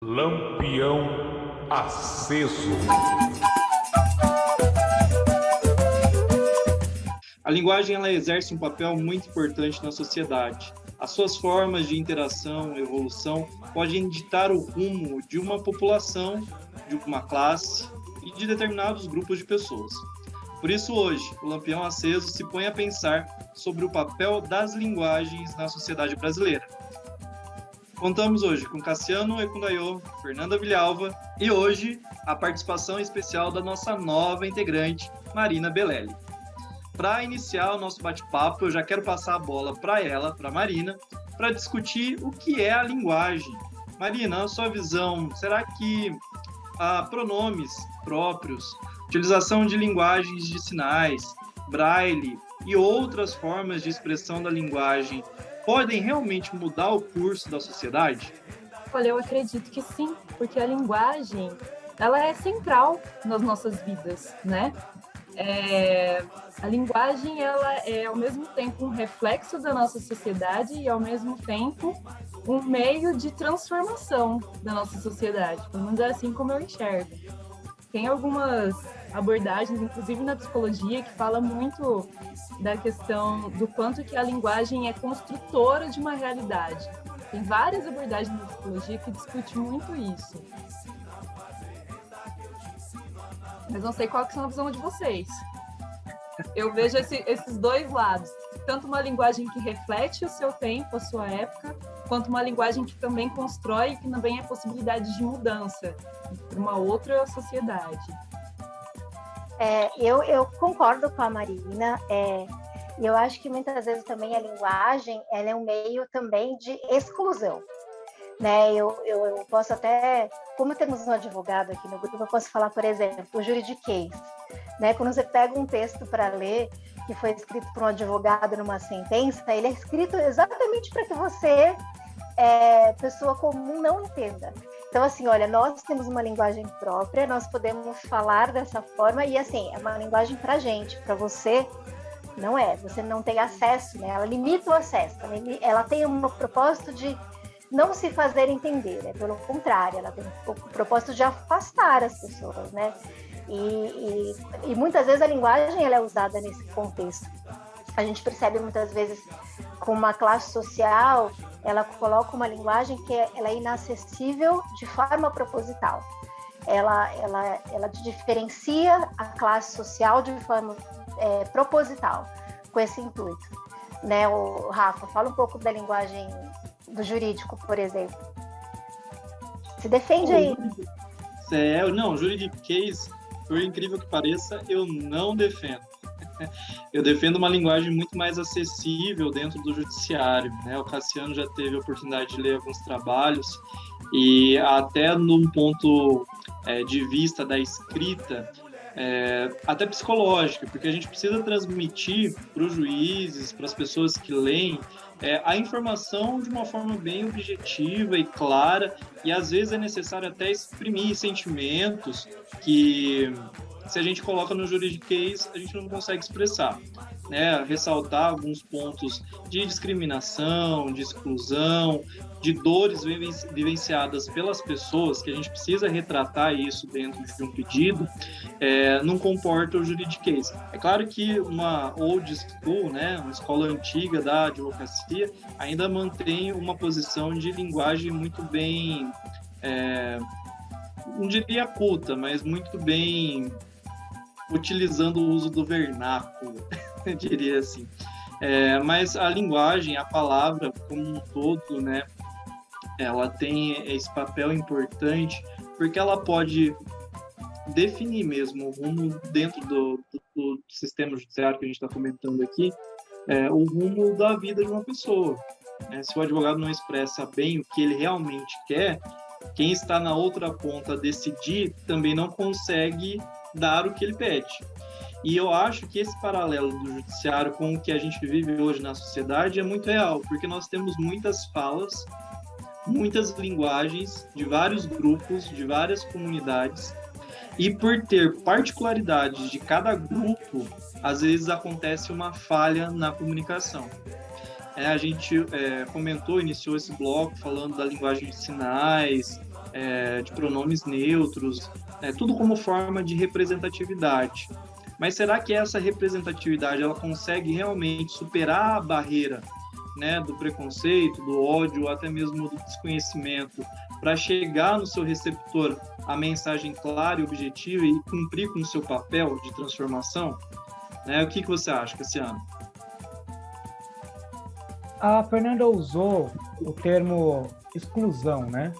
Lampião aceso. A linguagem ela exerce um papel muito importante na sociedade. As suas formas de interação e evolução podem ditar o rumo de uma população, de uma classe e de determinados grupos de pessoas. Por isso, hoje, o Lampião Aceso se põe a pensar sobre o papel das linguagens na sociedade brasileira. Contamos hoje com Cassiano Ekundayo, Fernanda Vilhalva e hoje a participação especial da nossa nova integrante, Marina Belelli. Para iniciar o nosso bate-papo, eu já quero passar a bola para ela, para Marina, para discutir o que é a linguagem. Marina, na sua visão, será que pronomes próprios, utilização de linguagens de sinais, braille e outras formas de expressão da linguagem podem realmente mudar o curso da sociedade? Olha, eu acredito que sim, porque a linguagem, ela é central nas nossas vidas, né? A linguagem, ela é ao mesmo tempo um reflexo da nossa sociedade e ao mesmo tempo um meio de transformação da nossa sociedade, pelo menos é assim como eu enxergo. Tem algumas abordagens, inclusive na psicologia, que fala muito da questão do quanto que a linguagem é construtora de uma realidade. Tem várias abordagens na psicologia que discutem muito isso. Mas não sei qual que é a visão de vocês. Eu vejo esses dois lados. Tanto uma linguagem que reflete o seu tempo, a sua época, quanto uma linguagem que também constrói e que também é possibilidade de mudança para uma outra sociedade. Eu concordo com a Marina. Eu acho que muitas vezes também a linguagem ela é um meio também de exclusão. Né? Eu posso até, como temos um advogado aqui no grupo, eu posso falar, por exemplo, o juridiquês. Né? Quando você pega um texto para ler, que foi escrito por um advogado numa sentença, ele é escrito exatamente para que você, pessoa comum, não entenda. Então, assim, olha, nós temos uma linguagem própria, nós podemos falar dessa forma, e assim, é uma linguagem para gente, para você, não é. Você não tem acesso, né? Ela limita o acesso, ela tem um propósito de não se fazer entender, pelo contrário, ela tem o propósito de afastar as pessoas, né? E muitas vezes a linguagem ela é usada nesse contexto. A gente percebe muitas vezes com uma classe social, ela coloca uma linguagem que ela é inacessível de forma proposital. Ela diferencia a classe social de forma proposital, com esse intuito. Né, o Rafa, fala um pouco da linguagem do jurídico, por exemplo. Se defende aí. Não, juridiquês, por incrível que pareça, eu não defendo. Eu defendo uma linguagem muito mais acessível dentro do judiciário, né? O Cassiano já teve a oportunidade de ler alguns trabalhos e até num ponto de vista da escrita, até psicológica, porque a gente precisa transmitir para os juízes, para as pessoas que leem, a informação de uma forma bem objetiva e clara, e às vezes é necessário até exprimir sentimentos que, se a gente coloca no juridiquês, a gente não consegue expressar, né? Ressaltar alguns pontos de discriminação, de exclusão, de dores vivenciadas pelas pessoas, que a gente precisa retratar isso dentro de um pedido, não comporta o juridiquês. É claro que uma old school, né, uma escola antiga da advocacia, ainda mantém uma posição de linguagem muito bem, não diria culta, mas muito bem utilizando o uso do vernáculo, eu diria assim. Mas a linguagem, a palavra como um todo, né, ela tem esse papel importante porque ela pode definir mesmo o rumo dentro do sistema judiciário que a gente está comentando aqui, o rumo da vida de uma pessoa. Se o advogado não expressa bem o que ele realmente quer, quem está na outra ponta a decidir também não consegue dar o que ele pede. E eu acho que esse paralelo do judiciário com o que a gente vive hoje na sociedade é muito real, porque nós temos muitas falas, muitas linguagens de vários grupos, de várias comunidades, e por ter particularidades de cada grupo, às vezes acontece uma falha na comunicação. A gente iniciou esse bloco falando da linguagem de sinais, de pronomes neutros, tudo como forma de representatividade. Mas será que essa representatividade ela consegue realmente superar a barreira, né, do preconceito, do ódio, ou até mesmo do desconhecimento, para chegar no seu receptor a mensagem clara e objetiva e cumprir com o seu papel de transformação? O que você acha, Cassiano? A Fernanda usou o termo exclusão, né?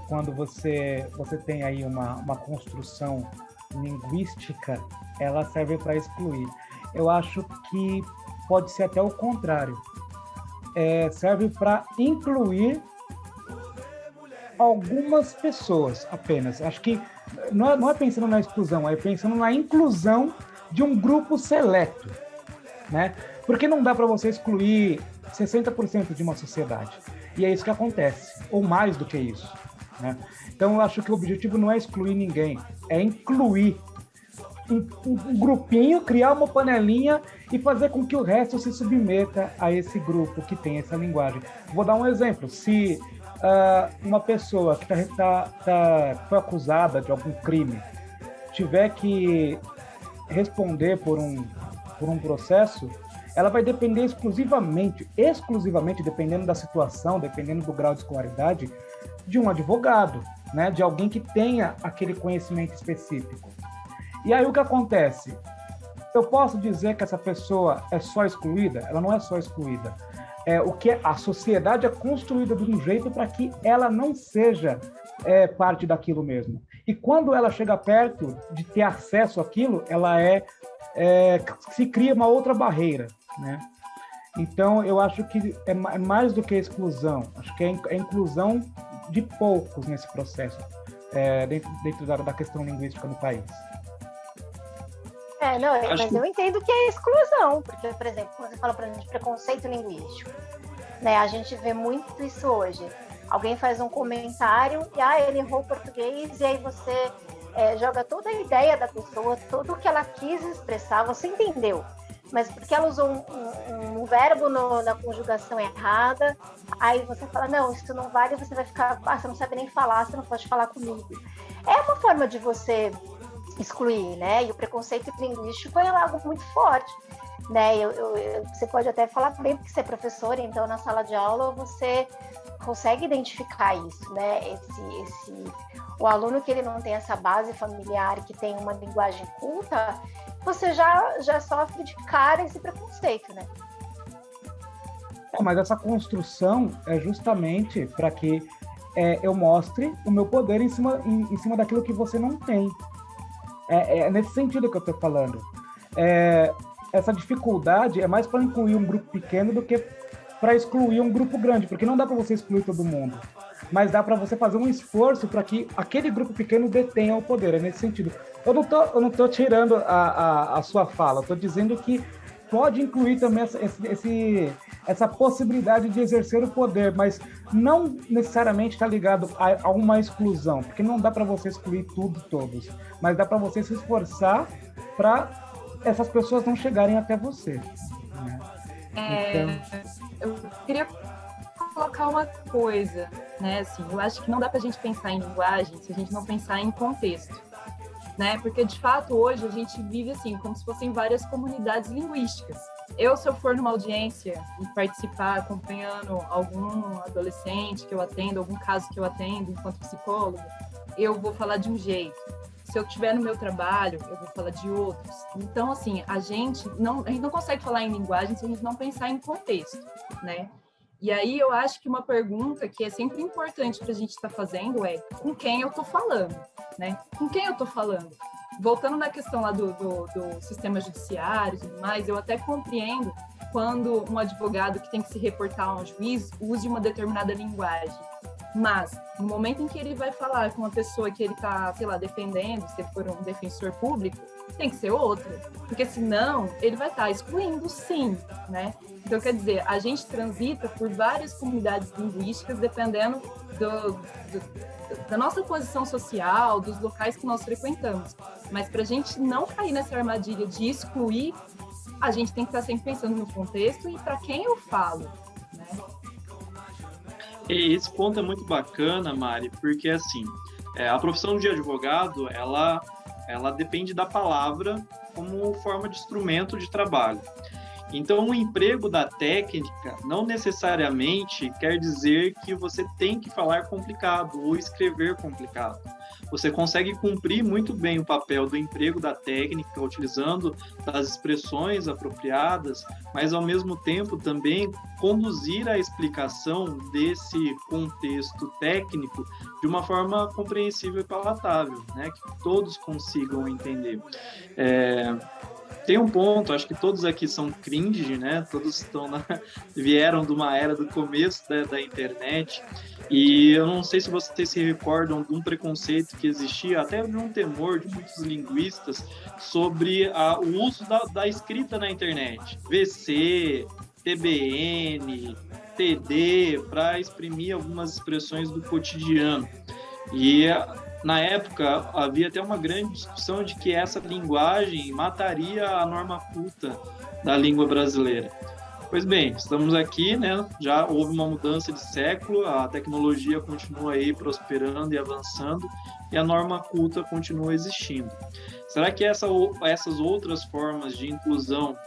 Quando você tem aí uma construção linguística, ela serve para excluir. Eu acho que pode ser até o contrário. Serve para incluir algumas pessoas apenas. Acho que não é pensando na exclusão, é pensando na inclusão de um grupo seleto, né? Porque não dá para você excluir 60% de uma sociedade. E é isso que acontece, ou mais do que isso, né? Então, eu acho que o objetivo não é excluir ninguém, é incluir um grupinho, criar uma panelinha e fazer com que o resto se submeta a esse grupo que tem essa linguagem. Vou dar um exemplo. Se uma pessoa que foi acusada de algum crime tiver que responder por um processo, ela vai depender exclusivamente, dependendo da situação, dependendo do grau de escolaridade, de um advogado, né? De alguém que tenha aquele conhecimento específico. E aí o que acontece? Eu posso dizer que essa pessoa é só excluída? Ela não é só excluída. A sociedade é construída de um jeito para que ela não seja parte daquilo mesmo. E quando ela chega perto de ter acesso àquilo, ela se cria uma outra barreira, né? Então, eu acho que é mais do que exclusão. Acho que é inclusão de poucos nesse processo, dentro da questão linguística no país. Mas eu entendo que é exclusão, porque, por exemplo, quando você fala pra gente de preconceito linguístico, né, a gente vê muito isso hoje. Alguém faz um comentário e ele errou o português, e aí você joga toda a ideia da pessoa, tudo o que ela quis expressar, você entendeu. Mas porque ela usou um verbo na conjugação errada, aí você fala, não, isso não vale, você vai ficar, você não sabe nem falar, você não pode falar comigo. É uma forma de você excluir, né? E o preconceito linguístico é algo muito forte, né? Você pode até falar bem porque você é professora, então na sala de aula você consegue identificar isso, né? O aluno que ele não tem essa base familiar, que tem uma linguagem culta, você já sofre de cara esse preconceito, né? Mas essa construção é justamente para que eu mostre o meu poder em cima daquilo que você não tem. É nesse sentido que eu estou falando. Essa dificuldade é mais para incluir um grupo pequeno do que para excluir um grupo grande, porque não dá para você excluir todo mundo, mas dá para você fazer um esforço para que aquele grupo pequeno detenha o poder. É nesse sentido. Eu não tô tirando a sua fala, eu estou dizendo que pode incluir também essa possibilidade de exercer o poder, mas não necessariamente está ligado a uma exclusão, porque não dá para você excluir tudo e todos, mas dá para você se esforçar para essas pessoas não chegarem até você, né? Eu queria colocar uma coisa, né? Assim, eu acho que não dá para a gente pensar em linguagem se a gente não pensar em contexto, né? Porque, de fato, hoje a gente vive assim, como se fossem várias comunidades linguísticas. Se eu for numa audiência e participar acompanhando algum adolescente que eu atendo, algum caso que eu atendo enquanto psicólogo, eu vou falar de um jeito. Se eu estiver no meu trabalho, eu vou falar de outros. Então, assim, a gente não consegue falar em linguagem se a gente não pensar em contexto, né? E aí eu acho que uma pergunta que é sempre importante para a gente estar fazendo é com quem eu estou falando, né? Com quem eu estou falando? Voltando na questão lá do sistema judiciário e tudo mais, eu até compreendo quando um advogado que tem que se reportar a um juiz use uma determinada linguagem. Mas, no momento em que ele vai falar com uma pessoa que ele está, sei lá, defendendo, se for um defensor público, tem que ser outra. Porque senão, ele vai estar excluindo sim, né? Então, quer dizer, a gente transita por várias comunidades linguísticas dependendo da nossa posição social, dos locais que nós frequentamos. Mas para a gente não cair nessa armadilha de excluir, a gente tem que estar sempre pensando no contexto e para quem eu falo, né? E esse ponto é muito bacana, Mari, porque assim, a profissão de advogado, ela depende da palavra como forma de instrumento de trabalho. Então, o emprego da técnica não necessariamente quer dizer que você tem que falar complicado ou escrever complicado. Você consegue cumprir muito bem o papel do emprego da técnica, utilizando as expressões apropriadas, mas, ao mesmo tempo, também conduzir a explicação desse contexto técnico de uma forma compreensível e palatável, né? Que todos consigam entender. Tem um ponto, acho que todos aqui são cringe, né? Todos vieram de uma era do começo da internet, e eu não sei se vocês se recordam de um preconceito que existia, até de um temor de muitos linguistas, sobre o uso da escrita na internet. VC, TBN, TD, para exprimir algumas expressões do cotidiano. E na época, havia até uma grande discussão de que essa linguagem mataria a norma culta da língua brasileira. Pois bem, estamos aqui, né? Já houve uma mudança de século, a tecnologia continua aí prosperando e avançando, e a norma culta continua existindo. Será que essas outras formas de inclusão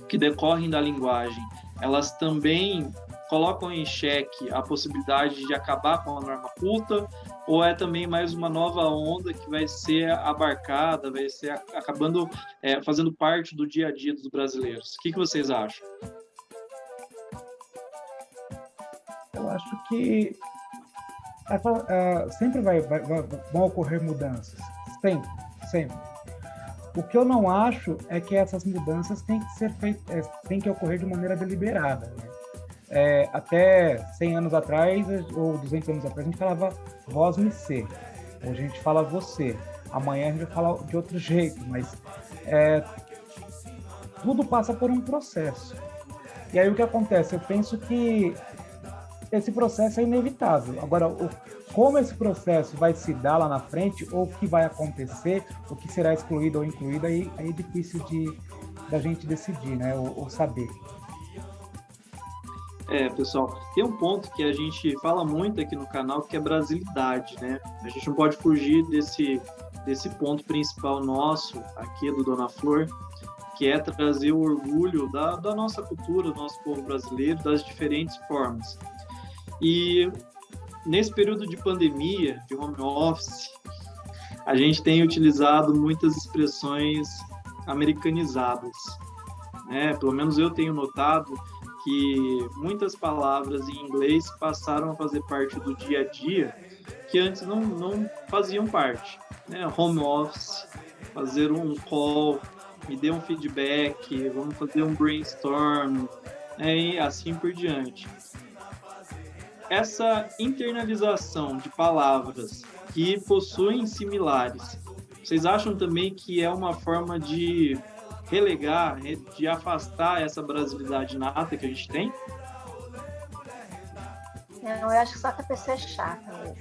que decorrem da linguagem, elas também colocam em xeque a possibilidade de acabar com a norma culta, ou é também mais uma nova onda que vai ser abarcada, vai ser acabando fazendo parte do dia a dia dos brasileiros? O que vocês acham? Eu acho que sempre vão ocorrer mudanças. Sempre. O que eu não acho é que essas mudanças têm que ser feitas, têm que ocorrer de maneira deliberada, né? Até 100 anos atrás, ou 200 anos atrás, a gente falava vós-me-se. Hoje a gente fala você. Amanhã a gente vai falar de outro jeito, mas tudo passa por um processo. E aí o que acontece? Eu penso que esse processo é inevitável. Agora, como esse processo vai se dar lá na frente, ou o que vai acontecer, o que será excluído ou incluído, aí é difícil da gente decidir, né? Ou saber. Pessoal, tem um ponto que a gente fala muito aqui no canal, que é brasilidade, né? A gente não pode fugir desse ponto principal nosso, aqui do Dona Flor, que é trazer o orgulho da nossa cultura, do nosso povo brasileiro, das diferentes formas. E nesse período de pandemia, de home office, a gente tem utilizado muitas expressões americanizadas, né? Pelo menos eu tenho notado que muitas palavras em inglês passaram a fazer parte do dia a dia que antes não faziam parte, né? Home office, fazer um call, me dê um feedback, vamos fazer um brainstorm, né? E assim por diante. Essa internalização de palavras que possuem similares, vocês acham também que é uma forma de relegar, de afastar essa brasilidade nata que a gente tem? Não, eu acho que só que a pessoa é chata mesmo.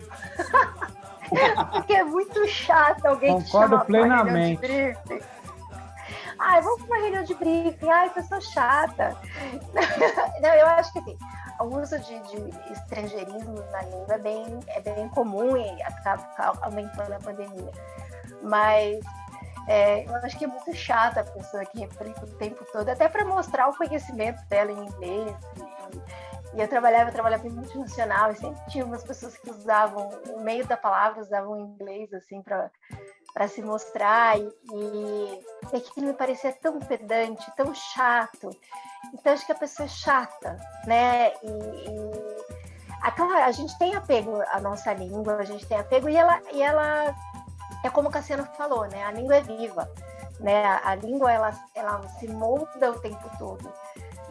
Porque é muito chato alguém Concordo te plenamente. Ai, vamos para uma reunião de briefing. Ai, pessoa chata. Não, eu acho que assim, o uso de estrangeirismo na língua é bem comum e acaba aumentando a pandemia. Mas eu acho que é muito chata a pessoa que replica o tempo todo, até para mostrar o conhecimento dela em inglês. E eu trabalhava em multinacional e sempre tinha umas pessoas que usavam o meio da palavra, usavam o inglês assim para se mostrar, e aquilo me parecia tão pedante, tão chato. Então acho que a pessoa é chata, né? A gente tem apego à nossa língua, a gente tem apego, e ela é como o Cassiano falou, né? A língua é viva, né? A língua ela se molda o tempo todo,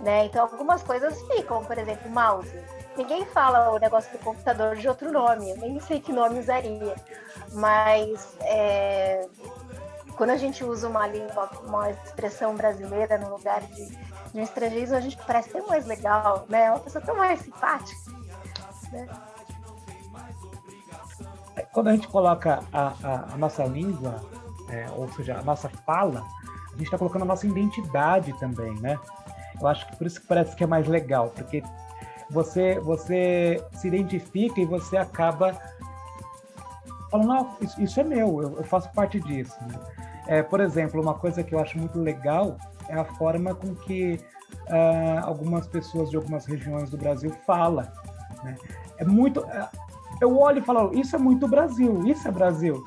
né? Então algumas coisas ficam, por exemplo, mouse. Ninguém fala o negócio do computador de outro nome, eu nem sei que nome usaria, mas quando a gente usa uma língua, uma expressão brasileira no lugar de um estrangeirismo, a gente parece tão mais legal, né? É uma pessoa tão mais simpática, né? Quando a gente coloca a nossa língua, ou seja, a nossa fala, a gente está colocando a nossa identidade também, né? Eu acho que por isso que parece que é mais legal, porque você se identifica e você acaba falando, não, isso é meu, eu faço parte disso. Por exemplo, uma coisa que eu acho muito legal é a forma com que algumas pessoas de algumas regiões do Brasil falam, né? Eu olho e falo, isso é muito Brasil, isso é Brasil.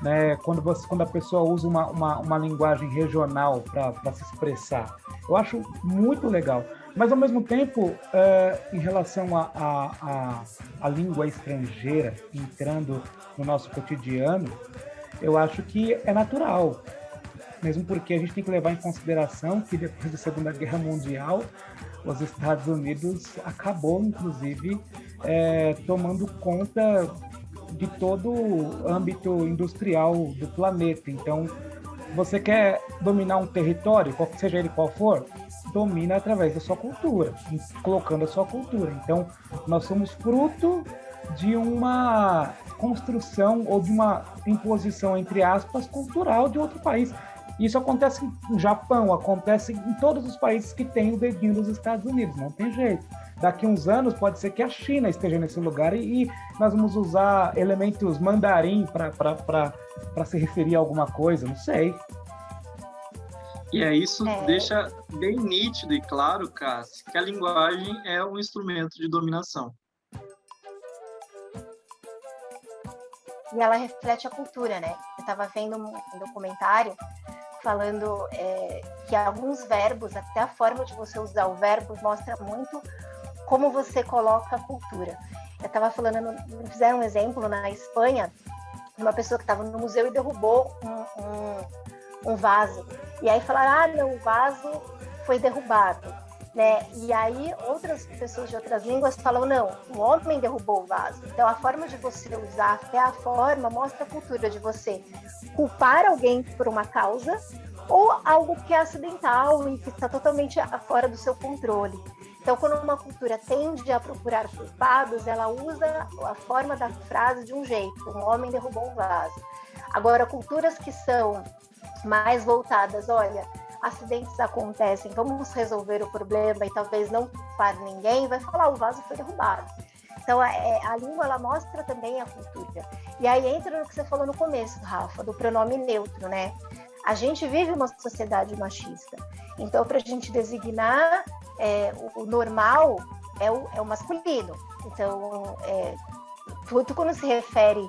Né? Quando a pessoa usa uma linguagem regional para se expressar. Eu acho muito legal. Mas, ao mesmo tempo, em relação à língua estrangeira entrando no nosso cotidiano, eu acho que é natural. Mesmo porque a gente tem que levar em consideração que depois da Segunda Guerra Mundial, os Estados Unidos acabou, inclusive, tomando conta de todo o âmbito industrial do planeta. Então, você quer dominar um território, seja ele qual for, domina através da sua cultura, colocando a sua cultura. Então, nós somos fruto de uma construção ou de uma imposição, entre aspas, cultural de outro país. Isso acontece no Japão, acontece em todos os países que têm o dedinho dos Estados Unidos, não tem jeito. Daqui uns anos pode ser que a China esteja nesse lugar e nós vamos usar elementos mandarim para se referir a alguma coisa, não sei. E isso deixa bem nítido e claro, Cassi, que a linguagem é um instrumento de dominação. E ela reflete a cultura, né? Eu estava vendo um documentário falando que alguns verbos, até a forma de você usar o verbo, mostra muito como você coloca a cultura. Eu estava falando, fizeram um exemplo na Espanha, uma pessoa que estava no museu e derrubou um vaso. E aí falaram, não, o vaso foi derrubado. Né? E aí outras pessoas de outras línguas falam, não, o homem derrubou o vaso. Então a forma de você usar, até a forma, mostra a cultura de você culpar alguém por uma causa ou algo que é acidental e que está totalmente fora do seu controle. Então, quando uma cultura tende a procurar culpados, ela usa a forma da frase de um jeito, um homem derrubou um vaso. Agora, culturas que são mais voltadas, olha, acidentes acontecem, vamos resolver o problema e talvez não culpar ninguém, vai falar, o vaso foi derrubado. Então, a língua, ela mostra também a cultura. E aí entra no que você falou no começo, Rafa, do pronome neutro, né? A gente vive uma sociedade machista. Então, para a gente designar o normal é o masculino. Então, tudo quando se refere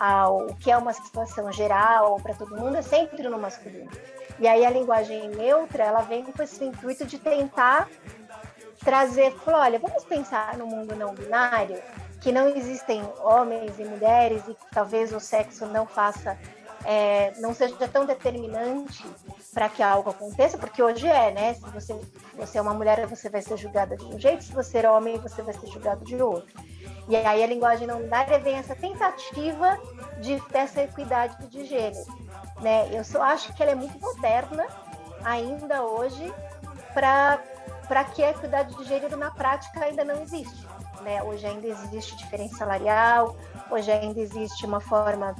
ao que é uma situação geral para todo mundo é sempre no masculino. E aí a linguagem neutra, ela vem com esse intuito de tentar trazer, olha, vamos pensar no mundo não binário, que não existem homens e mulheres e que talvez o sexo não seja tão determinante para que algo aconteça, porque hoje né? Se você é uma mulher, você vai ser julgada de um jeito, se você é homem, você vai ser julgado de outro. E aí a linguagem não binária vem essa tentativa dessa equidade de gênero. Né? Eu só acho que ela é muito moderna ainda hoje para que a equidade de gênero na prática ainda não existe. Né? Hoje ainda existe diferença salarial, hoje ainda existe uma forma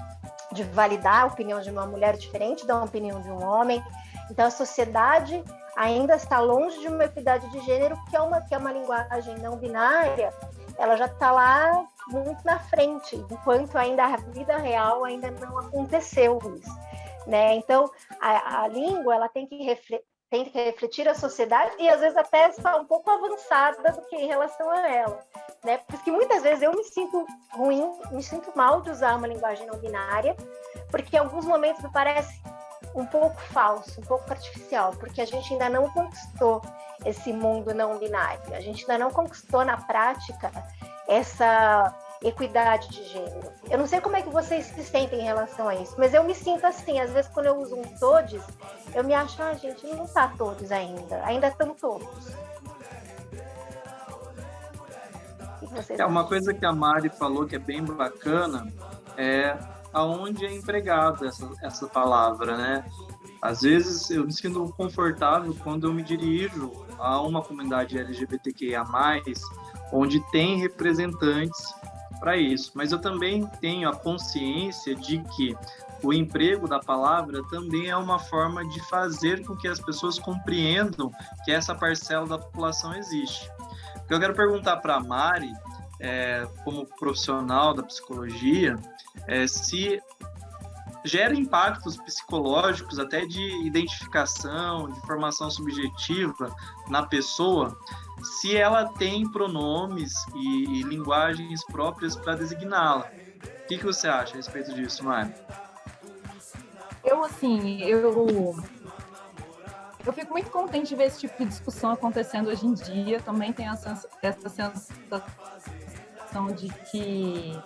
de validar a opinião de uma mulher diferente da opinião de um homem. Então, a sociedade ainda está longe de uma equidade de gênero, que é uma linguagem não binária, ela já está lá muito na frente, enquanto ainda a vida real ainda não aconteceu isso. Né? Então, a língua ela tem que refletir a sociedade e, às vezes, até está um pouco avançada do que em relação a ela. Né? Porque muitas vezes eu me sinto ruim, me sinto mal de usar uma linguagem não binária, porque em alguns momentos me parece um pouco falso, um pouco artificial, porque a gente ainda não conquistou esse mundo não binário, a gente ainda não conquistou na prática essa equidade de gênero. Eu não sei como é que vocês se sentem em relação a isso, mas eu me sinto assim, às vezes quando eu uso um todes, eu me acho, gente, não está todos ainda estão todos. Uma coisa que a Mari falou que é bem bacana é aonde é empregada essa palavra, né? Às vezes eu me sinto confortável quando eu me dirijo a uma comunidade LGBTQIA+, onde tem representantes para isso. Mas eu também tenho a consciência de que o emprego da palavra também é uma forma de fazer com que as pessoas compreendam que essa parcela da população existe. que eu quero perguntar para a Mari, como profissional da psicologia, se gera impactos psicológicos, até de identificação, de formação subjetiva na pessoa, se ela tem pronomes e linguagens próprias para designá-la. O que você acha a respeito disso, Mari? Eu fico muito contente de ver esse tipo de discussão acontecendo hoje em dia. Também tenho essa sensação de que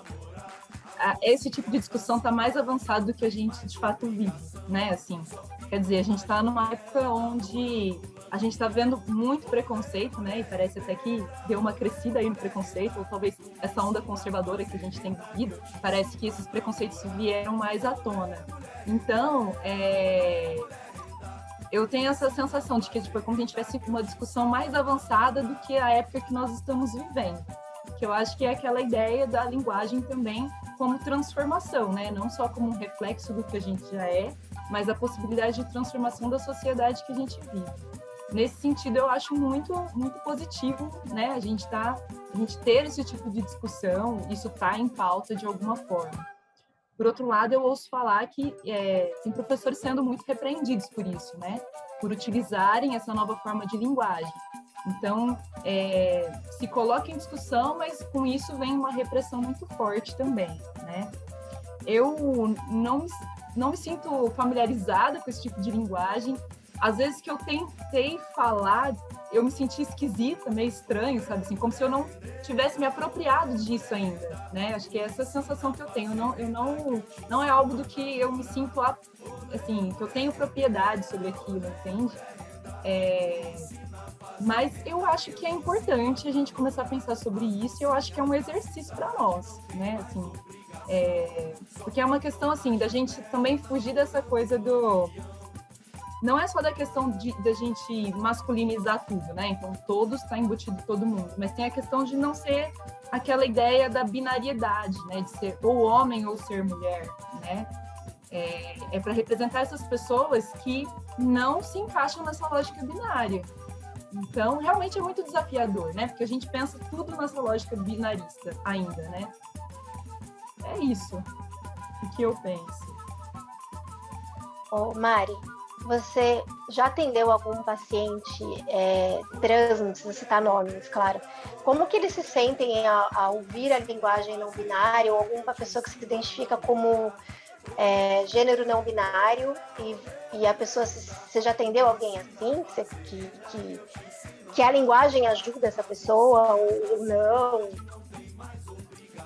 esse tipo de discussão está mais avançado do que a gente de fato vive, né? Assim, quer dizer, a gente está numa época onde a gente está vendo muito preconceito, né? E parece até que deu uma crescida aí no preconceito, ou talvez essa onda conservadora que a gente tem vivido, parece que esses preconceitos vieram mais à tona. Então, eu tenho essa sensação de que tipo, é como se a gente tivesse uma discussão mais avançada do que a época que nós estamos vivendo. Que eu acho que é aquela ideia da linguagem também como transformação, né? Não só como um reflexo do que a gente já é, mas a possibilidade de transformação da sociedade que a gente vive. Nesse sentido, eu acho muito, muito positivo, né? A gente ter esse tipo de discussão, isso está em pauta de alguma forma. Por outro lado, eu ouço falar que tem professores sendo muito repreendidos por isso, né? Por utilizarem essa nova forma de linguagem. Então, se coloca em discussão, mas com isso vem uma repressão muito forte também, né? Eu não me sinto familiarizada com esse tipo de linguagem. Às vezes que eu tentei falar, eu me senti esquisita, meio estranho, sabe? Assim, como se eu não tivesse me apropriado disso ainda, né? Acho que é essa sensação que eu tenho. Não é algo do que eu me sinto, assim, que eu tenho propriedade sobre aquilo, entende? Mas eu acho que é importante a gente começar a pensar sobre isso, e eu acho que é um exercício para nós, né? Assim, porque é uma questão, assim, da gente também fugir dessa coisa do... Não é só da questão da gente masculinizar tudo, né? Então, todos está embutido todo mundo, mas tem a questão de não ser aquela ideia da binariedade, né? De ser ou homem ou ser mulher, né? É para representar essas pessoas que não se encaixam nessa lógica binária. Então, realmente é muito desafiador, né? Porque a gente pensa tudo nessa lógica binarista ainda, né? É isso o que eu penso. Ô, Mari, você já atendeu algum paciente trans, não precisa citar nomes, claro. Como que eles se sentem ao ouvir a linguagem não binária, ou alguma pessoa que se identifica como gênero não binário, e a pessoa, você já atendeu alguém assim, que a linguagem ajuda essa pessoa ou não?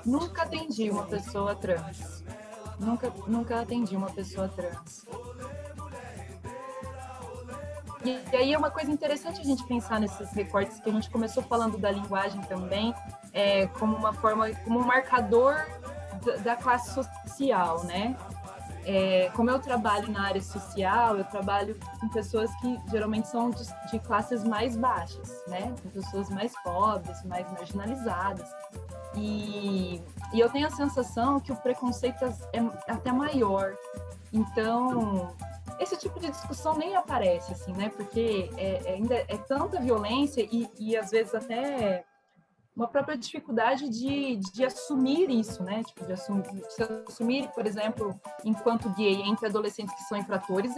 Nunca atendi uma pessoa trans. Nunca atendi uma pessoa trans. E aí é uma coisa interessante a gente pensar nesses recortes que a gente começou falando da linguagem também, como uma forma, como um marcador da classe social, né? Como eu trabalho na área social, eu trabalho com pessoas que geralmente são de classes mais baixas, né? Com pessoas mais pobres, mais marginalizadas. E eu tenho a sensação que o preconceito é até maior. Então, esse tipo de discussão nem aparece, assim, né? Porque ainda é tanta violência e às vezes até uma própria dificuldade de assumir isso, né? Tipo, de assumir, por exemplo, enquanto gay entre adolescentes que são infratores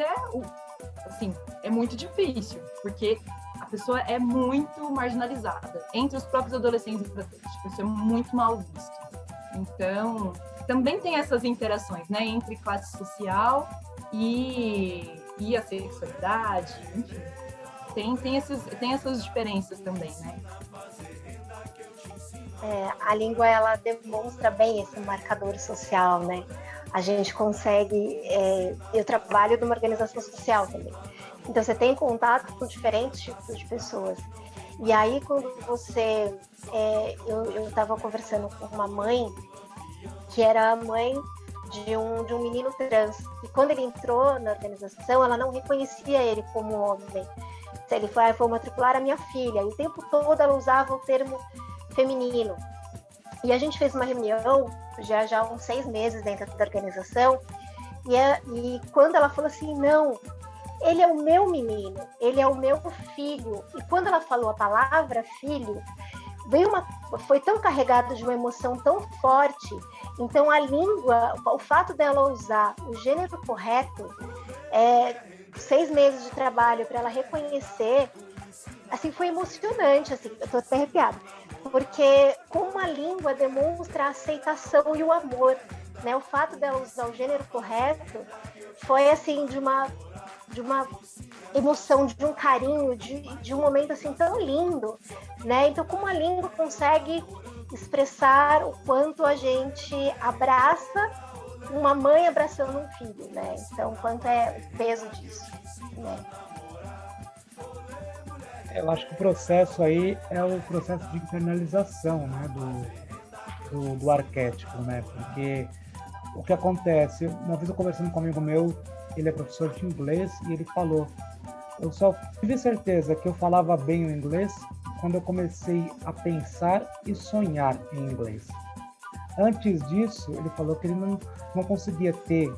é muito difícil, porque a pessoa é muito marginalizada entre os próprios adolescentes infratores. Tipo, isso é muito mal visto. Então, também tem essas interações, né? Entre classe social e a sexualidade, enfim. Tem essas diferenças também, né? A língua, ela demonstra bem esse marcador social, né? A gente consegue... eu trabalho numa organização social também. Então, você tem contato com diferentes tipos de pessoas. E aí, quando você... eu estava conversando com uma mãe, que era a mãe de um menino trans. E quando ele entrou na organização, ela não reconhecia ele como homem. Ele foi matricular a minha filha. E o tempo todo ela usava o termo feminino. E a gente fez uma reunião já há uns 6 meses dentro da organização, e quando ela falou assim, não, ele é o meu menino, ele é o meu filho, e quando ela falou a palavra filho, foi tão carregado de uma emoção tão forte. Então a língua, o fato dela usar o gênero correto, 6 meses de trabalho para ela reconhecer, assim, foi emocionante, assim, eu tô até arrepiada, porque como a língua demonstra a aceitação e o amor, né? O fato dela usar o gênero correto foi, assim, de uma emoção, de um carinho, de um momento, assim, tão lindo, né? Então, como a língua consegue expressar o quanto a gente abraça uma mãe abraçando um filho, né? Então, quanto é o peso disso, né? Eu acho que o processo aí é o processo de internalização, né, do arquétipo, né? Porque o que acontece, uma vez eu conversando com um amigo meu, ele é professor de inglês, e ele falou: eu só tive certeza que eu falava bem o inglês quando eu comecei a pensar e sonhar em inglês. Antes disso, ele falou que ele não conseguia ter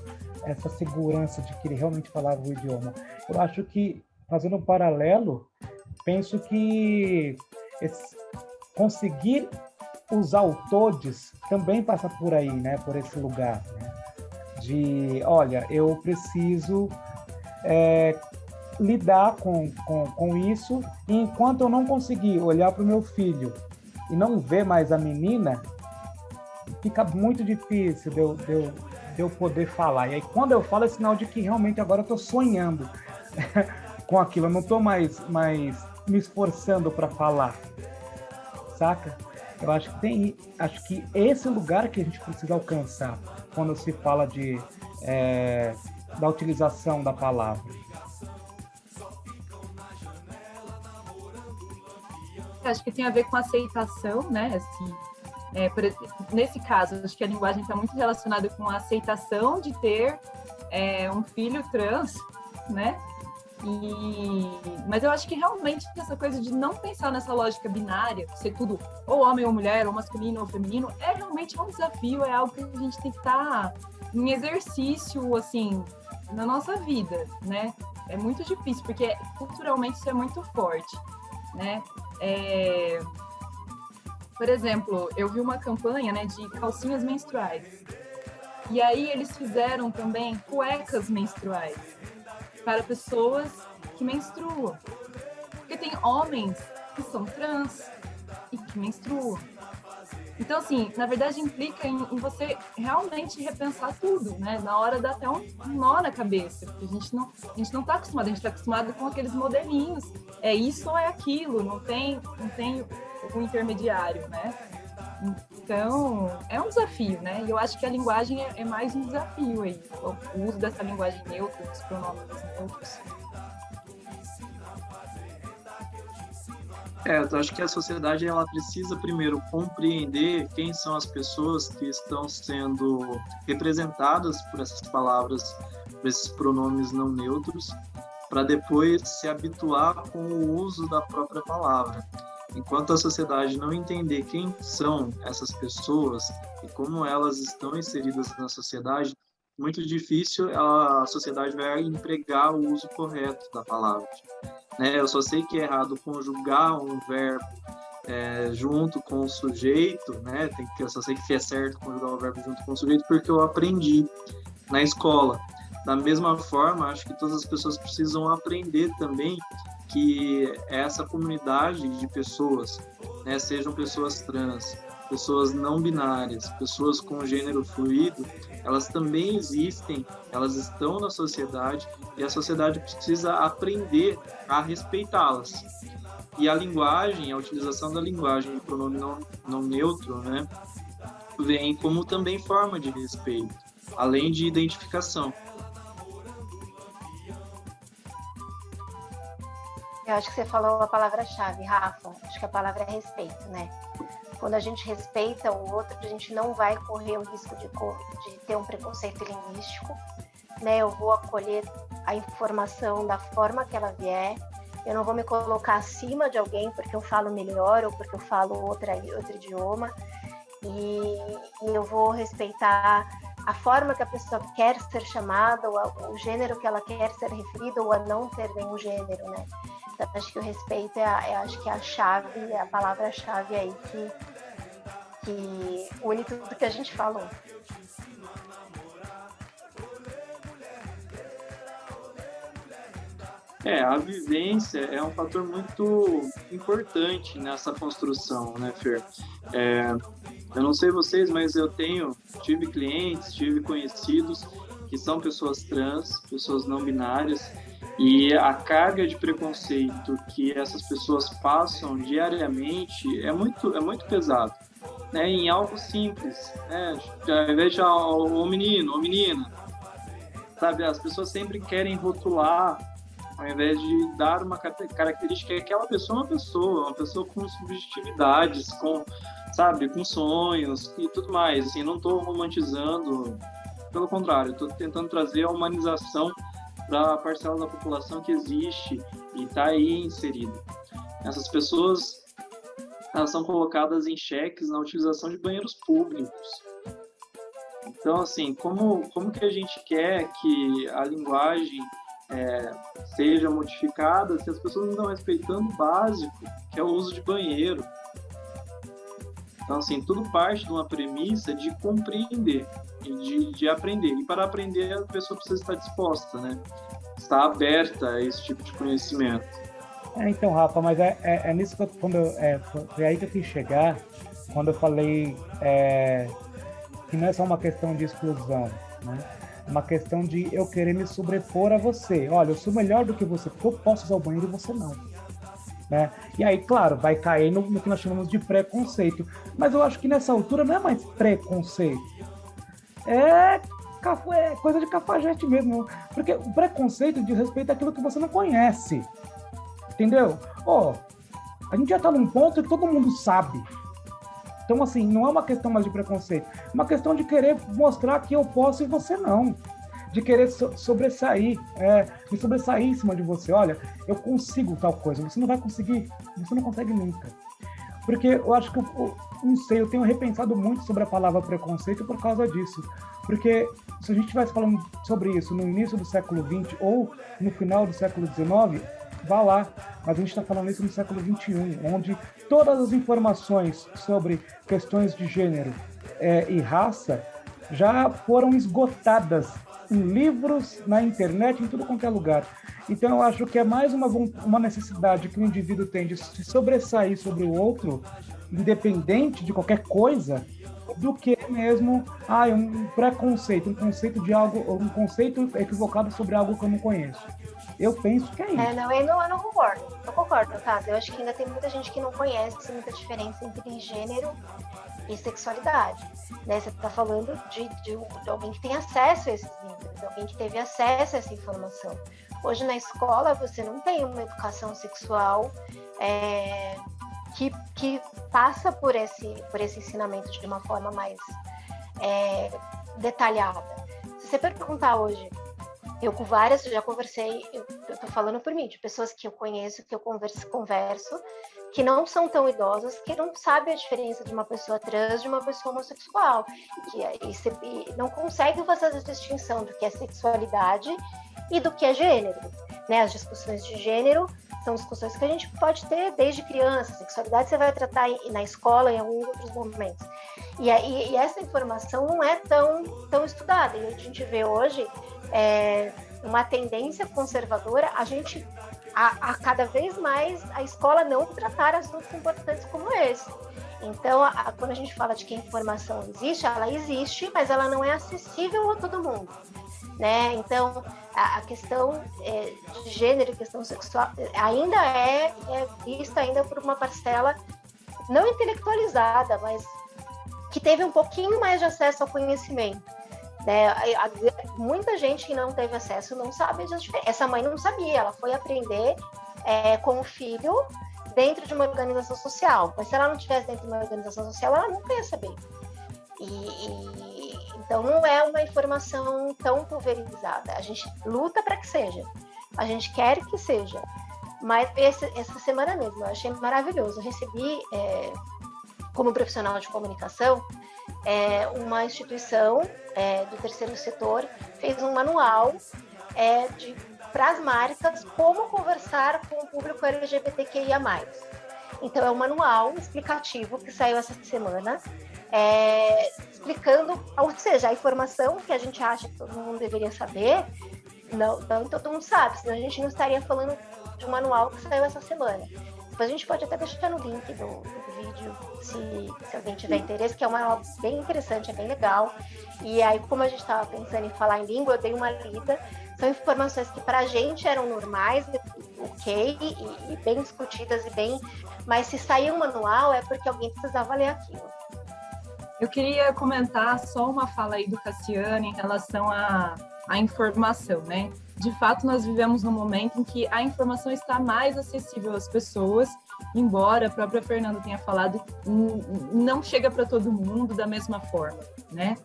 essa segurança de que ele realmente falava o idioma. Eu acho que, fazendo um paralelo, penso que conseguir usar o todes também passa por aí, né? Por esse lugar, né? De, olha, eu preciso lidar com isso, e enquanto eu não conseguir olhar para o meu filho e não ver mais a menina, fica muito difícil de eu poder falar. E aí, quando eu falo, é sinal de que realmente agora eu estou sonhando com aquilo, eu não estou mais me esforçando para falar, saca? Eu acho que esse lugar que a gente precisa alcançar quando se fala da utilização da palavra. Acho que tem a ver com aceitação, né? Assim, nesse caso, acho que a linguagem está muito relacionada com a aceitação de ter um filho trans, né? Mas eu acho que realmente essa coisa de não pensar nessa lógica binária, ser tudo ou homem ou mulher, ou masculino ou feminino, realmente um desafio, é algo que a gente tem que estar em exercício, assim, na nossa vida, né? É muito difícil, porque culturalmente isso é muito forte, né? Por exemplo, eu vi uma campanha, né, de calcinhas menstruais. E aí eles fizeram também cuecas menstruais para pessoas que menstruam. Porque tem homens que são trans e que menstruam. Então, assim, na verdade implica em você realmente repensar tudo, né? Na hora dá até um nó na cabeça, porque a gente não está acostumado, a gente está acostumado com aqueles modelinhos. É isso ou é aquilo, não tem o intermediário, né? Então, é um desafio, né? E eu acho que a linguagem é mais um desafio aí, o uso dessa linguagem neutra, dos pronomes neutros. Eu acho que a sociedade ela precisa primeiro compreender quem são as pessoas que estão sendo representadas por essas palavras, por esses pronomes não neutros, para depois se habituar com o uso da própria palavra. Enquanto a sociedade não entender quem são essas pessoas e como elas estão inseridas na sociedade, muito difícil a sociedade vai empregar o uso correto da palavra. Né? Eu só sei que é errado conjugar um verbo junto com o sujeito, né? Eu só sei que é certo conjugar o verbo junto com o sujeito porque eu aprendi na escola. Da mesma forma, acho que todas as pessoas precisam aprender também que essa comunidade de pessoas, né, sejam pessoas trans, pessoas não binárias, pessoas com gênero fluido, elas também existem, elas estão na sociedade e a sociedade precisa aprender a respeitá-las. E a linguagem, a utilização da linguagem, do pronome não neutro, né, vem como também forma de respeito, além de identificação. Eu acho que você falou a palavra-chave, Rafa. Acho que a palavra é respeito, né? Quando a gente respeita o outro, a gente não vai correr o risco de ter um preconceito linguístico, né? Eu vou acolher a informação da forma que ela vier. Eu não vou me colocar acima de alguém porque eu falo melhor ou porque eu falo outro idioma. E eu vou respeitar a forma que a pessoa quer ser chamada, ou o gênero que ela quer ser referida, ou a não ter nenhum gênero, né? Então, acho que o respeito acho que é a chave, é a palavra-chave aí que une tudo que a gente falou. A vivência é um fator muito importante nessa construção, né, Fer? Eu não sei vocês, mas eu tive clientes, tive conhecidos que são pessoas trans, pessoas não binárias, e a carga de preconceito que essas pessoas passam diariamente é muito pesado, né? Em algo simples, né? Ao invés de o menino, ou menina, sabe? As pessoas sempre querem rotular, ao invés de dar uma característica que aquela pessoa é uma pessoa com subjetividades, com sonhos e tudo mais. Assim, não estou romantizando, pelo contrário, estou tentando trazer a humanização para a parcela da população que existe e está aí inserida. Essas pessoas, elas são colocadas em xeques na utilização de banheiros públicos. Então, assim, como que a gente quer que a linguagem seja modificada se as pessoas não estão respeitando o básico, que é o uso de banheiro? Então, assim, tudo parte de uma premissa de compreender e de aprender. E para aprender, a pessoa precisa estar disposta, né? Estar aberta a esse tipo de conhecimento. Então, Rafa, mas é nisso que foi aí que eu quis chegar, quando eu falei que não é só uma questão de exclusão, né? É uma questão de eu querer me sobrepor a você. Olha, eu sou melhor do que você, porque eu posso usar o banheiro e você não. Né? E aí, claro, vai cair no que nós chamamos de preconceito. Mas eu acho que nessa altura não é mais preconceito. É coisa de cafajeste mesmo. Porque o preconceito diz respeito àquilo que você não conhece. Entendeu? A gente já tá num ponto que todo mundo sabe. Então, assim, não é uma questão mais de preconceito. É uma questão de querer mostrar que eu posso e você não. De querer sobressair, me sobressair em cima de você. Olha, eu consigo tal coisa, você não vai conseguir, você não consegue nunca. Porque eu acho que, não sei, eu tenho repensado muito sobre a palavra preconceito por causa disso. Porque se a gente estivesse falando sobre isso no início do século XX ou no final do século XIX, vá lá. Mas a gente está falando isso no século XXI, onde todas as informações sobre questões de gênero e raça já foram esgotadas em livros, na internet, em tudo quanto é lugar. Então eu acho que é mais uma necessidade que o indivíduo tem de se sobressair sobre o outro, independente de qualquer coisa, do que mesmo um preconceito, um conceito de algo, um conceito equivocado sobre algo que eu não conheço. Eu penso que é isso. Eu não concordo. Eu concordo, tá? Eu acho que ainda tem muita gente que não conhece muita diferença entre gênero e sexualidade, né? Você está falando de alguém que tem acesso a esses livros, de alguém que teve acesso a essa informação. Hoje na escola você não tem uma educação sexual que passa por esse ensinamento de uma forma mais detalhada. Se você perguntar hoje, eu com várias, já conversei, eu tô falando por mim, de pessoas que eu conheço, que eu converso, que não são tão idosas, que não sabem a diferença de uma pessoa trans de uma pessoa homossexual, e não conseguem fazer essa distinção do que é sexualidade e do que é gênero, né? As discussões de gênero são discussões que a gente pode ter desde criança. Sexualidade você vai tratar na escola em alguns outros momentos. E essa informação não é tão estudada. E a gente vê hoje uma tendência conservadora, a cada vez mais a escola não tratar assuntos importantes como esse. Então, quando a gente fala de que a informação existe, ela existe, mas ela não é acessível a todo mundo, né? Então, a questão de gênero e questão sexual ainda é vista ainda por uma parcela não intelectualizada, mas que teve um pouquinho mais de acesso ao conhecimento, né? Muita gente que não teve acesso não sabe disso. Essa mãe não sabia, ela foi aprender com o filho dentro de uma organização social, mas se ela não estivesse dentro de uma organização social, ela nunca ia saber. Então não é uma informação tão pulverizada. A gente luta para que seja, a gente quer que seja, mas essa semana mesmo eu achei maravilhoso. Eu recebi, como profissional de comunicação, uma instituição do terceiro setor fez um manual para as marcas como conversar com o público LGBTQIA+. Então, é um manual explicativo que saiu essa semana, explicando, ou seja, a informação que a gente acha que todo mundo deveria saber, não todo mundo sabe, senão a gente não estaria falando de um manual que saiu essa semana. Depois a gente pode até deixar no link do vídeo, se alguém tiver interesse, que é um manual bem interessante, é bem legal. E aí, como a gente estava pensando em falar em língua, eu dei uma lida. São informações que para a gente eram normais, ok, e bem discutidas mas se sair um manual é porque alguém precisava ler aquilo. Eu queria comentar só uma fala aí do Cassiano em relação à informação, né? De fato, nós vivemos num momento em que a informação está mais acessível às pessoas, embora a própria Fernanda tenha falado, não chega para todo mundo da mesma forma, né?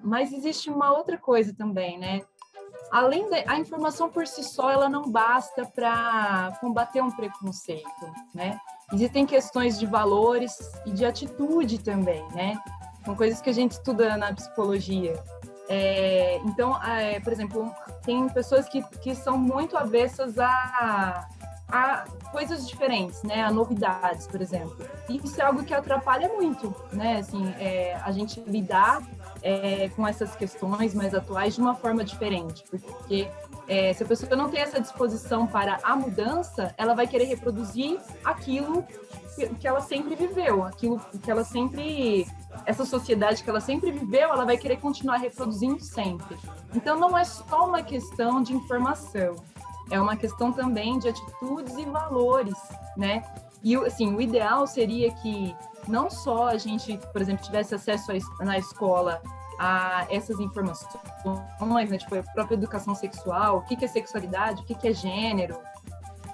Mas existe uma outra coisa também, né? Além da informação por si só, ela não basta para combater um preconceito, né? Existem questões de valores e de atitude também, né? São coisas que a gente estuda na psicologia. Então, por exemplo, tem pessoas que são muito avessas a coisas diferentes, né? A novidades, por exemplo. E isso é algo que atrapalha muito, né? Assim, a gente lidar com essas questões mais atuais de uma forma diferente, porque se a pessoa não tem essa disposição para a mudança, ela vai querer reproduzir aquilo que ela sempre viveu, aquilo que ela sempre... Essa sociedade que ela sempre viveu, ela vai querer continuar reproduzindo sempre. Então, não é só uma questão de informação, é uma questão também de atitudes e valores, né? E, assim, o ideal seria que não só a gente, por exemplo, tivesse acesso na escola a essas informações, né? Tipo, a própria educação sexual, o que é sexualidade, o que é gênero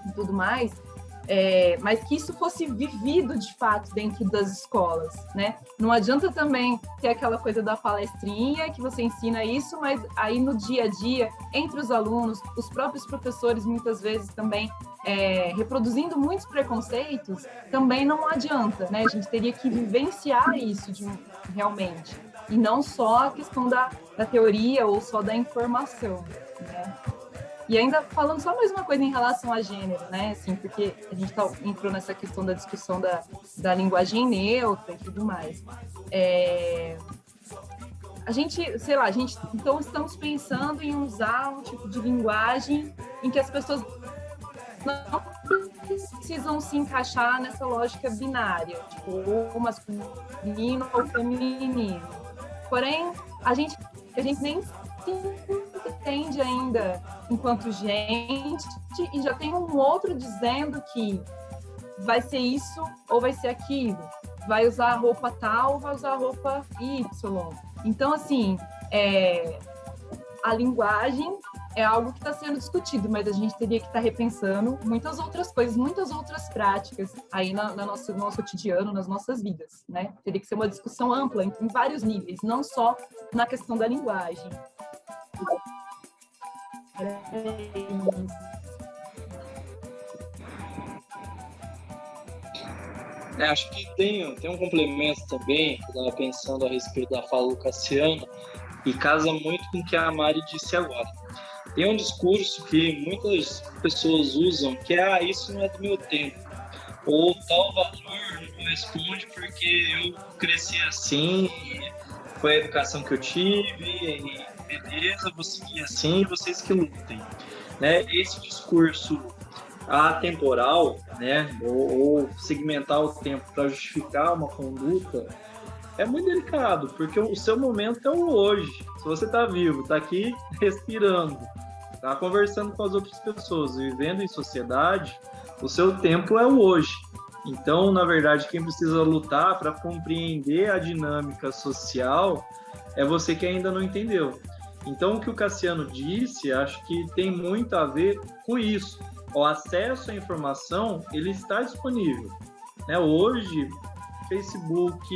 e tudo mais, mas que isso fosse vivido de fato dentro das escolas, né? Não adianta também ter aquela coisa da palestrinha que você ensina isso, mas aí no dia a dia, entre os alunos, os próprios professores muitas vezes também reproduzindo muitos preconceitos, também não adianta, né? A gente teria que vivenciar isso realmente, e não só a questão da teoria ou só da informação, né? E ainda falando só mais uma coisa em relação a gênero, né? Assim, porque a gente entrou nessa questão da discussão da linguagem neutra e tudo mais. A gente, então estamos pensando em usar um tipo de linguagem em que as pessoas não precisam se encaixar nessa lógica binária, tipo, ou masculino ou feminino. Porém, a gente nem se entende ainda enquanto gente, e já tem um outro dizendo que vai ser isso ou vai ser aquilo, vai usar a roupa tal ou vai usar a roupa Y. Então, assim, a linguagem é algo que está sendo discutido, mas a gente teria que estar repensando muitas outras coisas, muitas outras práticas aí no nosso cotidiano, nas nossas vidas, né? Teria que ser uma discussão ampla em vários níveis, não só na questão da linguagem. Acho que tem um complemento também, que eu estava pensando a respeito da fala do Cassiano, e casa muito com o que a Mari disse agora. Tem um discurso que muitas pessoas usam, que isso não é do meu tempo, ou tal valor não corresponde porque eu cresci assim, foi a educação que eu tive, e beleza, vou seguir assim, vocês que lutem. Né? Esse discurso atemporal, né, ou segmentar o tempo para justificar uma conduta, é muito delicado, porque o seu momento é o hoje. Se você está vivo, está aqui respirando, está conversando com as outras pessoas, vivendo em sociedade, o seu tempo é o hoje. Então, na verdade, quem precisa lutar para compreender a dinâmica social é você que ainda não entendeu. Então, o que o Cassiano disse, acho que tem muito a ver com isso. O acesso à informação, ele está disponível. Né? Hoje, Facebook,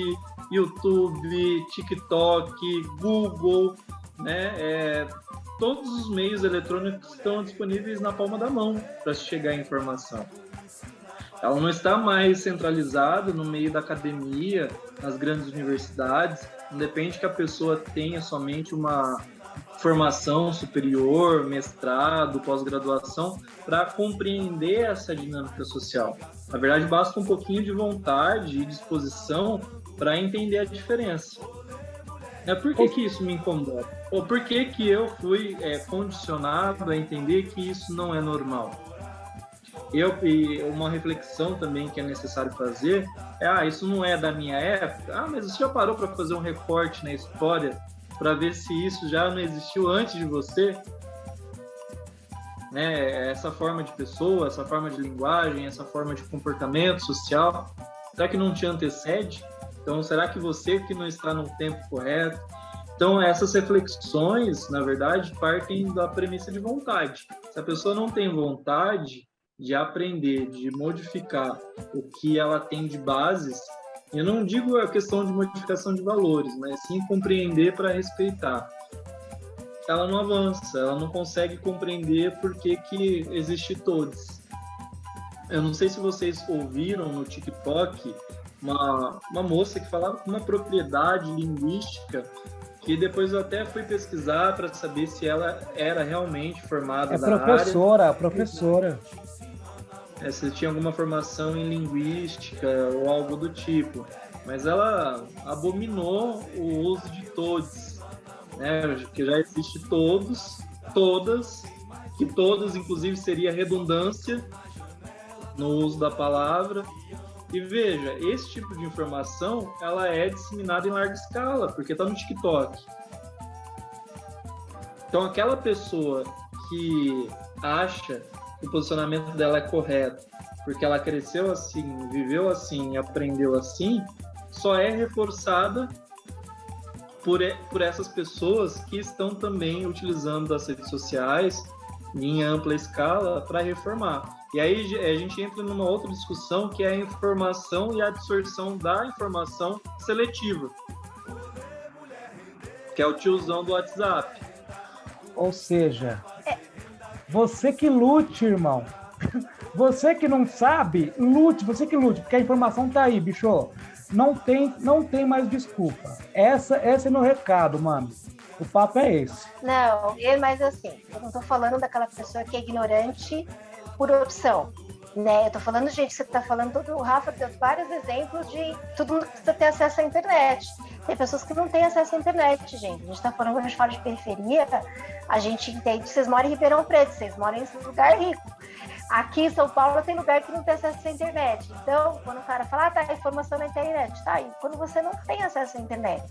YouTube, TikTok, Google, né? Todos os meios eletrônicos estão disponíveis na palma da mão para chegar a informação. Ela não está mais centralizada no meio da academia, nas grandes universidades. Não depende que a pessoa tenha somente uma formação superior, mestrado, pós-graduação, para compreender essa dinâmica social. Na verdade, basta um pouquinho de vontade e disposição para entender a diferença. Por que isso me incomoda? Ou por que eu fui condicionado a entender que isso não é normal? E uma reflexão também que é necessário fazer é, isso não é da minha época? Mas você já parou para fazer um recorte na história para ver se isso já não existiu antes de você? Essa forma de pessoa, essa forma de linguagem, essa forma de comportamento social, será que não te antecede? Então, será que você que não está no tempo correto? Então, essas reflexões, na verdade, partem da premissa de vontade. Se a pessoa não tem vontade de aprender, de modificar o que ela tem de bases, eu não digo a questão de modificação de valores, mas sim compreender para respeitar. Ela não avança, ela não consegue compreender por que existe todos. Eu não sei se vocês ouviram no TikTok uma moça que falava com uma propriedade linguística que depois eu até fui pesquisar para saber se ela era realmente formada na área. Professora. Se tinha alguma formação em linguística ou algo do tipo. Mas ela abominou o uso de todos, que já existe todos, todas, que todos, inclusive, seria redundância no uso da palavra. E veja, esse tipo de informação, ela é disseminada em larga escala, porque está no TikTok. Então, aquela pessoa que acha que o posicionamento dela é correto, porque ela cresceu assim, viveu assim, aprendeu assim, só é reforçada por essas pessoas que estão também utilizando as redes sociais em ampla escala para reformar. E aí a gente entra numa outra discussão, que é a informação e a absorção da informação seletiva, que é o tiozão do WhatsApp. Ou seja, você que lute, irmão. Você que não sabe, lute, porque a informação tá aí, bicho. Não tem mais desculpa. Esse é meu recado, mano. O papo é esse. Não, mas assim, eu não tô falando daquela pessoa que é ignorante por opção, Eu tô falando, gente, você tá falando, o Rafa deu vários exemplos de todo mundo precisa ter acesso à internet. Tem pessoas que não têm acesso à internet, gente. A gente tá falando, quando a gente fala de periferia, a gente entende, vocês moram em Ribeirão Preto, vocês moram em lugar rico. Aqui em São Paulo tem lugar que não tem acesso à internet. Então, quando o cara fala, tá, informação na internet, tá aí. Quando você não tem acesso à internet.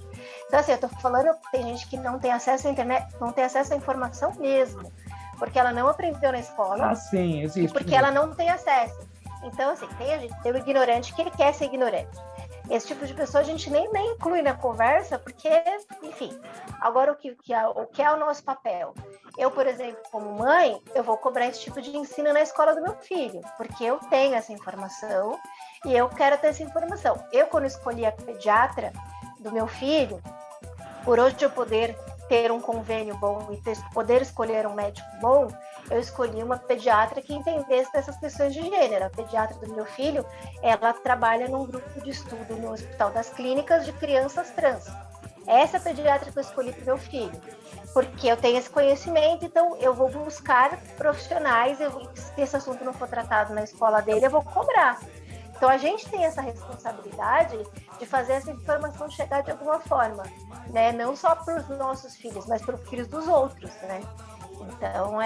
Então, assim, eu tô falando, tem gente que não tem acesso à internet, não tem acesso à informação mesmo. Porque ela não aprendeu na escola. Ah, sim, existe. E porque ela não tem acesso. Então, assim, tem o ignorante que ele quer ser ignorante. Esse tipo de pessoa a gente nem inclui na conversa, porque, enfim. Agora, o que é o nosso papel? Eu, por exemplo, como mãe, eu vou cobrar esse tipo de ensino na escola do meu filho, porque eu tenho essa informação e eu quero ter essa informação. Eu, quando escolhi a pediatra do meu filho, por hoje eu poder ter um convênio bom e poder escolher um médico bom, eu escolhi uma pediatra que entendesse dessas questões de gênero. A pediatra do meu filho, ela trabalha num grupo de estudo no Hospital das Clínicas de crianças trans. Essa é a pediatra que eu escolhi para o meu filho, porque eu tenho esse conhecimento, então eu vou buscar profissionais, se esse assunto não for tratado na escola dele, eu vou cobrar. Então, a gente tem essa responsabilidade de fazer essa informação chegar de alguma forma, Não só para os nossos filhos, mas para os filhos dos outros, Então,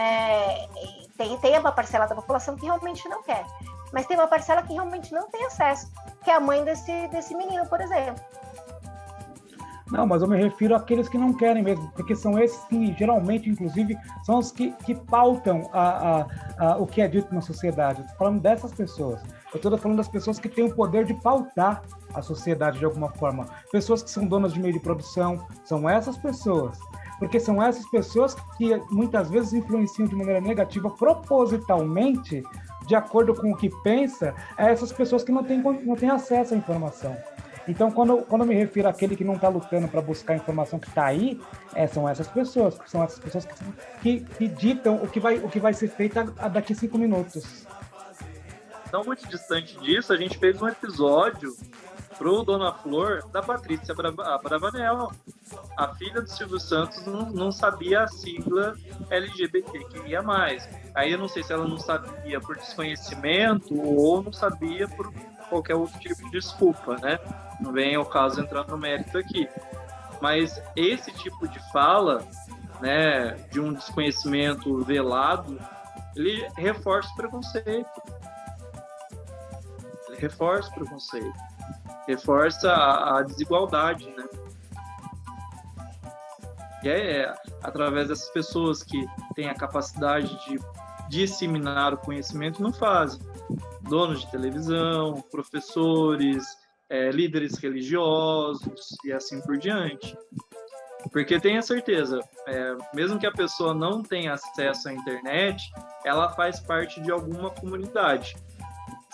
tem uma parcela da população que realmente não quer, mas tem uma parcela que realmente não tem acesso, que é a mãe desse menino, por exemplo. Não, mas eu me refiro àqueles que não querem mesmo, porque são esses que, geralmente, inclusive, são os que pautam o que é dito na sociedade. Eu estou falando dessas pessoas. Eu estou falando das pessoas que têm o poder de pautar a sociedade de alguma forma. Pessoas que são donas de meio de produção, são essas pessoas. Porque são essas pessoas que muitas vezes influenciam de maneira negativa, propositalmente, de acordo com o que pensa, a essas pessoas que não têm acesso à informação. Então, quando eu me refiro àquele que não está lutando para buscar a informação que está aí, são essas pessoas que ditam o que vai ser feito daqui a 5 minutos. não muito distante disso, a gente fez um episódio pro Dona Flor da Patrícia Bravanel. A filha do Silvio Santos não sabia a sigla LGBTQIA+. Aí eu não sei se ela não sabia por desconhecimento ou não sabia por qualquer outro tipo de desculpa, né? Não vem ao caso entrar no mérito aqui. Mas esse tipo de fala, né, de um desconhecimento velado, ele reforça o preconceito. Ele reforça o preconceito. Reforça a desigualdade, né? E é através dessas pessoas que têm a capacidade de disseminar o conhecimento não fazem. Donos de televisão, professores, líderes religiosos e assim por diante. Porque tenha certeza, mesmo que a pessoa não tenha acesso à internet, ela faz parte de alguma comunidade.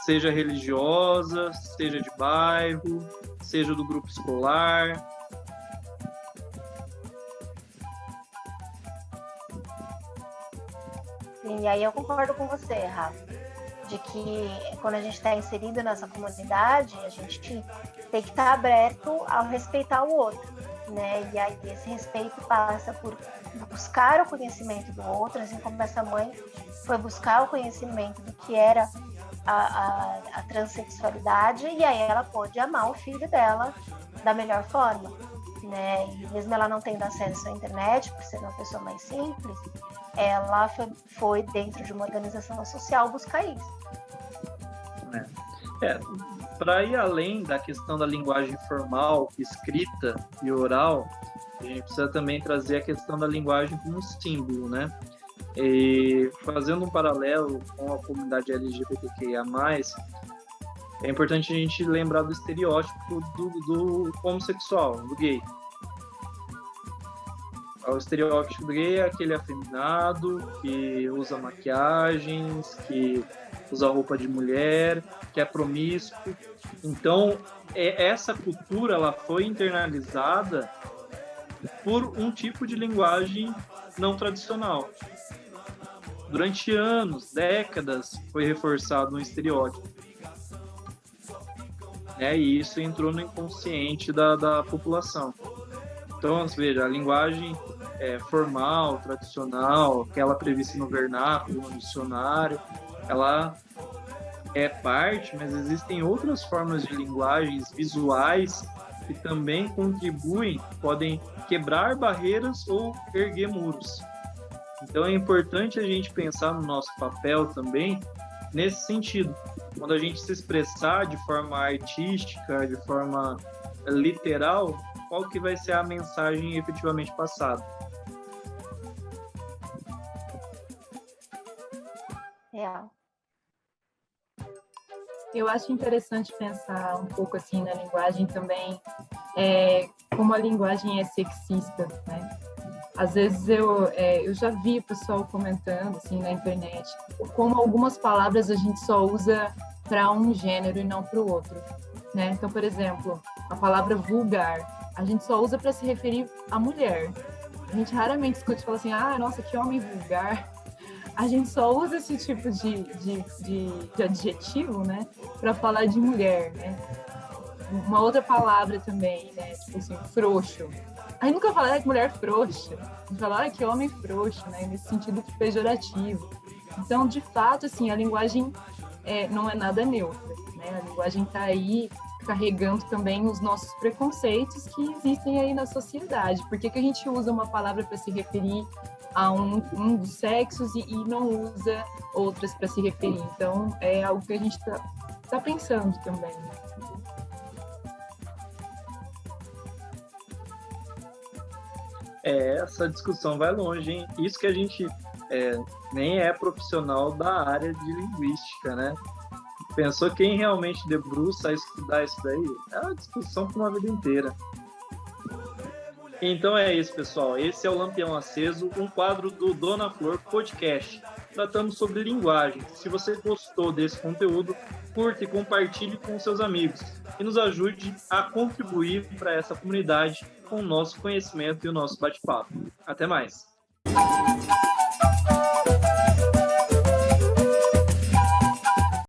Seja religiosa, seja de bairro, seja do grupo escolar. Sim, e aí eu concordo com você, Rafa, de que quando a gente está inserido nessa comunidade, a gente tem que estar aberto ao respeitar o outro, né? E aí esse respeito passa por buscar o conhecimento do outro, assim como essa mãe foi buscar o conhecimento do que era a transexualidade, e aí ela pôde amar o filho dela da melhor forma, né? E mesmo ela não tendo acesso à internet, por ser uma pessoa mais simples, ela foi dentro de uma organização social buscar isso. Para ir além da questão da linguagem formal, escrita e oral, a gente precisa também trazer a questão da linguagem como símbolo, né? E fazendo um paralelo com a comunidade LGBTQIA+, é importante a gente lembrar do estereótipo do homossexual, do gay. O estereótipo do gay é aquele afeminado, que usa maquiagens, que usa roupa de mulher, que é promíscuo. Então, essa cultura ela foi internalizada por um tipo de linguagem não tradicional. Durante anos, décadas, foi reforçado um estereótipo. E isso entrou no inconsciente da população. Então, veja, a linguagem formal, tradicional, aquela prevista no vernáculo, no dicionário, ela é parte, mas existem outras formas de linguagens visuais que também contribuem, podem quebrar barreiras ou erguer muros. Então é importante a gente pensar no nosso papel também nesse sentido. Quando a gente se expressar de forma artística, de forma literal, qual que vai ser a mensagem efetivamente passada? Real. Eu acho interessante pensar um pouco assim na linguagem também, como a linguagem é sexista, né? Às vezes eu já vi o pessoal comentando assim na internet como algumas palavras a gente só usa para um gênero e não para o outro, né? Então, por exemplo, a palavra vulgar, a gente só usa para se referir à mulher. A gente raramente escuta falar assim, nossa, que homem vulgar. A gente só usa esse tipo de adjetivo, né, para falar de mulher, né? Uma outra palavra também, né, tipo assim, frouxo. A gente nunca fala que mulher frouxa. A gente fala que homem frouxo, né, nesse sentido pejorativo. Então, de fato, assim, a linguagem não é nada neutra, né? A linguagem está aí carregando também os nossos preconceitos que existem aí na sociedade. Por que a gente usa uma palavra para se referir a um dos sexos e não usa outras para se referir? Então, é algo que a gente tá pensando também. Essa discussão vai longe, hein? Isso que a gente nem é profissional da área de linguística, né? Pensou quem realmente debruça a estudar isso daí? É uma discussão por uma vida inteira. Então é isso, pessoal. Esse é o Lampião Aceso, um quadro do Dona Flor Podcast. Tratamos sobre linguagem. Se você gostou desse conteúdo, curta e compartilhe com seus amigos. E nos ajude a contribuir para essa comunidade com o nosso conhecimento e o nosso bate-papo. Até mais!